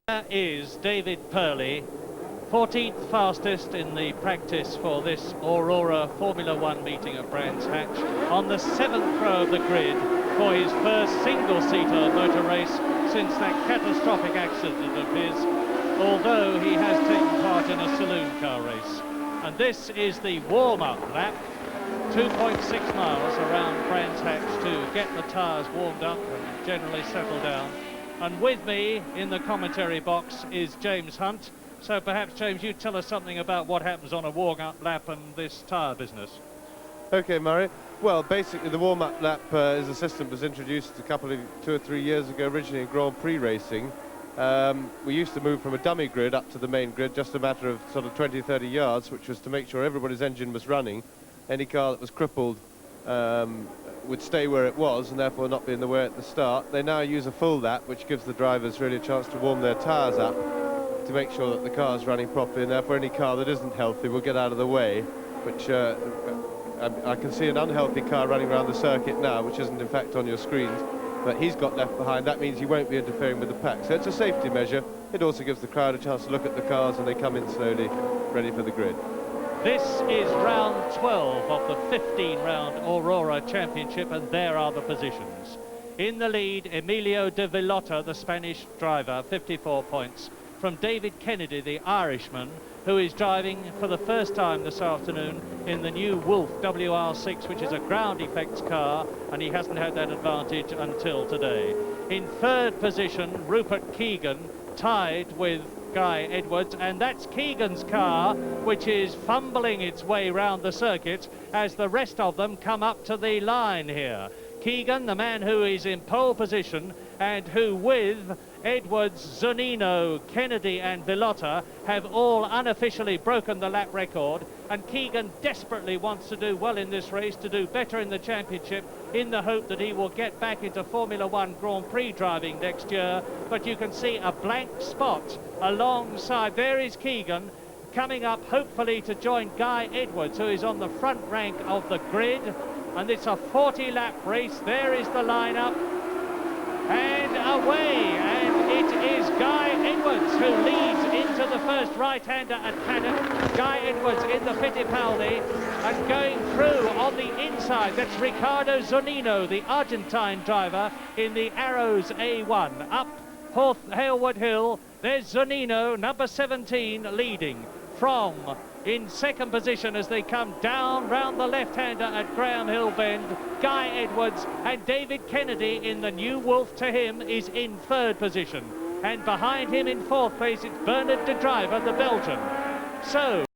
There is David Purley, 14th fastest in the practice for this Aurora Formula One meeting at Brands Hatch, on the 7th row of the grid for his first single-seater motor race since that catastrophic accident of his, although he has taken part in a saloon car race. And this is the warm-up lap, 2.6 miles around Brands Hatch to get the tyres warmed up and generally settle down. And with me in the commentary box is James Hunt. So perhaps, James, you tell us something about what happens on a warm-up lap and this tyre business. Okay, Murray. Well, basically the warm-up lap as a system was introduced 2 or 3 years ago, originally in Grand Prix racing. We used to move from a dummy grid up to the main grid, just a matter of sort of 20-30 yards, which was to make sure everybody's engine was running. Any car that was crippled would stay where it was and therefore not be in the way at the start. They now use a full lap, which gives the drivers really a chance to warm their tyres up to make sure that the car is running properly, and therefore any car that isn't healthy will get out of the way, which I can see an unhealthy car running around the circuit now, which isn't in fact on your screens, but he's got left behind. That means he won't be interfering with the pack, so it's a safety measure. It also gives the crowd a chance to look at the cars and they come in slowly, ready for the grid. This is round 12 of the 15-round Aurora Championship, and there are the positions. In the lead, Emilio de Villota, the Spanish driver, 54 points. From David Kennedy, the Irishman, who is driving for the first time this afternoon in the new Wolf WR6, which is a ground effects car, and he hasn't had that advantage until today. In third position, Rupert Keegan, tied with Guy Edwards, and that's Keegan's car, which is fumbling its way round the circuit as the rest of them come up to the line here. Keegan, the man who is in pole position and who, with Edwards, Zunino, Kennedy and Villota, have all unofficially broken the lap record, and Keegan desperately wants to do well in this race, to do better in the championship, in the hope that he will get back into Formula One Grand Prix driving next year. But you can see a blank spot alongside. There is Keegan coming up, hopefully to join Guy Edwards, who is on the front rank of the grid, and it's a 40-lap race. There is the lineup, and away, and it is Guy Edwards who leads into the first right-hander at Paddock. Guy Edwards in the Fittipaldi, and going through on the inside, that's Ricardo Zunino, the Argentine driver, in the Arrows A1. Up Hailwood Hill, there's Zunino, number 17, leading from in second position as they come down round the left-hander at Graham Hill Bend. Guy Edwards, and David Kennedy in the new Wolf to him is in third position. And behind him in fourth place, it's Bernard de Driver, the Belgian. So